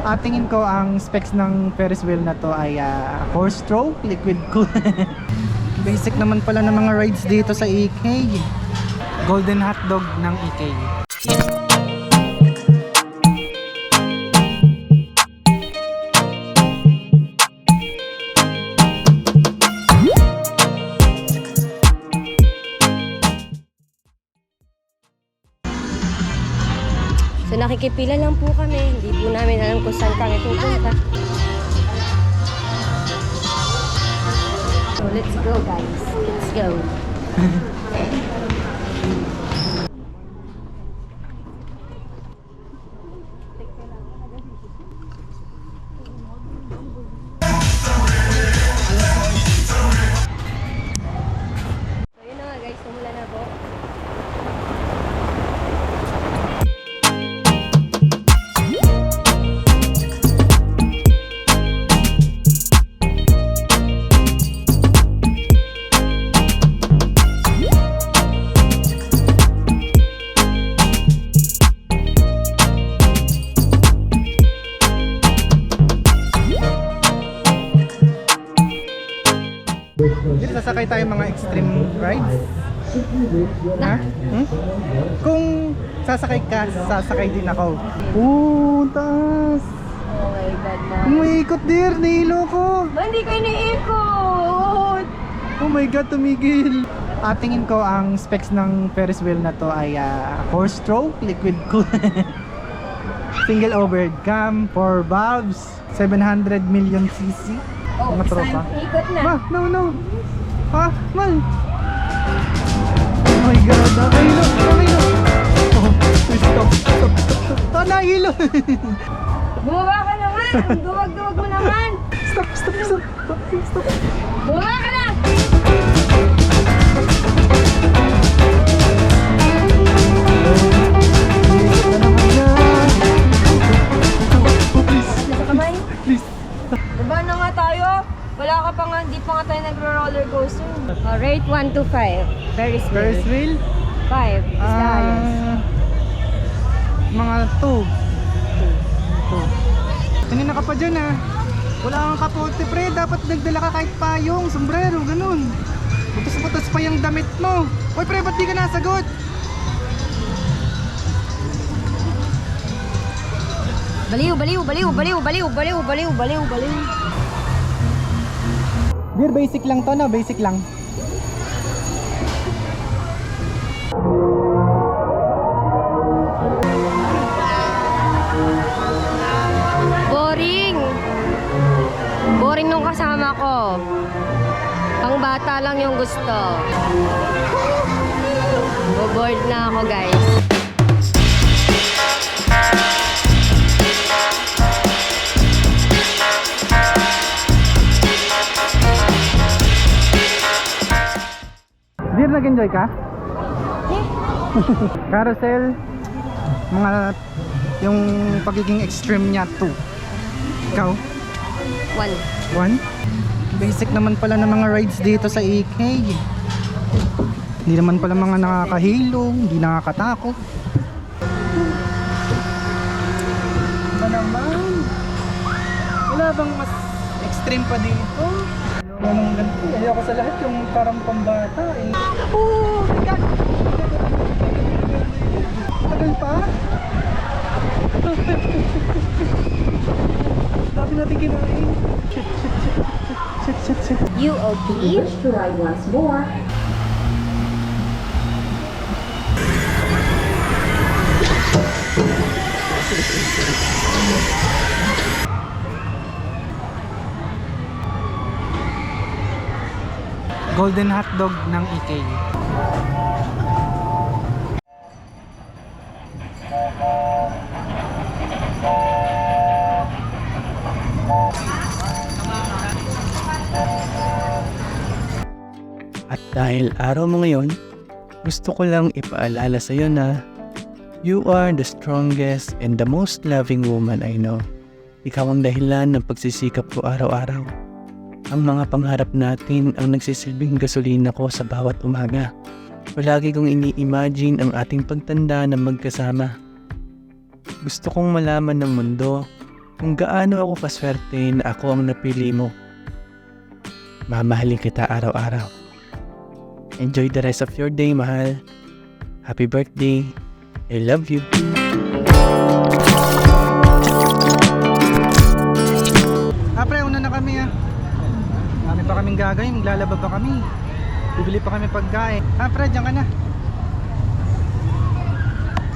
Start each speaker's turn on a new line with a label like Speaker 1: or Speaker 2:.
Speaker 1: Tingin ko ang specs ng Ferris wheel na to ay 4-stroke liquid cool. Basic naman pala ng mga rides dito sa EK. Golden hotdog ng EK.
Speaker 2: So nakikipila lang po kami, hindi po namin alam kung saan kami pupunta. So let's go guys, let's go. So yun na nga guys, simula na po.
Speaker 1: Dito sasakay tayo mga extreme rides. Ha? Kung sasakay ka, sasakay din ako. Taas!
Speaker 2: Oh my god, ma.
Speaker 1: Umiikot dear, nahilo ko!
Speaker 2: Hindi kayo naiikot!
Speaker 1: Oh my god, tumigil! Tingin ko ang specs ng Ferris wheel na to ay 4-stroke liquid cool. Single overhead cam, 4 valves, 700 million cc.
Speaker 2: Oh,
Speaker 1: Mga tropa.
Speaker 2: ikot na.
Speaker 1: Ma, no. Ha? Man! Oh my god, nakahilo! Oh, stop. Nahilo!
Speaker 2: Bumaba ka naman! Ang duwag-duwag mo naman!
Speaker 1: Stop.
Speaker 2: Bumaba ka na! Nasa kamay?
Speaker 1: Please.
Speaker 2: Diba na nga tayo? Wala ka pa nga, hindi pa nga tayo nagro-roller coaster. Rate 1 to 5. Ferris
Speaker 1: Ferris
Speaker 2: wheel.
Speaker 1: wheel?
Speaker 2: 5 is the highest.
Speaker 1: Mga 2. Kanina ka pa dyan Wala kang kapote pre, dapat nagdala ka kahit payong, sombrero, ganun. Butas-butas pa yung damit mo. Uy pre, ba't di ka nasagot?
Speaker 2: Baliw.
Speaker 1: Dear, basic lang to na, basic lang.
Speaker 2: Boring nung kasama ko. Pang bata lang yung gusto. Bored na ako guys.
Speaker 1: Dear, nag-enjoy ka? Carousel, mga yung pagiging extreme niya 2. Ikaw?
Speaker 2: 1.
Speaker 1: 1? Basic naman pala ng mga rides dito sa EK. Hindi naman pala mga nakakahilo, hindi nakakatakot. Ba naman? Wala bang mas extreme pa dito? Anong ganito? Ayoko sa lahat yung parang pambata Tagal pa? Dami natin kinain. Shit.
Speaker 2: UOP.
Speaker 3: To ride once more.
Speaker 1: Golden hotdog ng EK.
Speaker 4: At dahil araw mo ngayon, gusto ko lang ipaalala sa iyo na you are the strongest and the most loving woman I know. Ikaw ang dahilan ng pagsisikap ko araw-araw. Ang mga pangarap natin ang nagsisilbing gasolina ko sa bawat umaga. Palagi kong ini-imagine ang ating pagtanda na magkasama. Gusto kong malaman ng mundo kung gaano ako kaswerte na ako ang napili mo. Mamahalin kita araw-araw. Enjoy the rest of your day, mahal. Happy birthday. I love you.
Speaker 1: Pre, una na kami Marami pa kaming gagawin, maglalaba pa kami. Bibili pa kami pagkain. Pre, dyan ka na.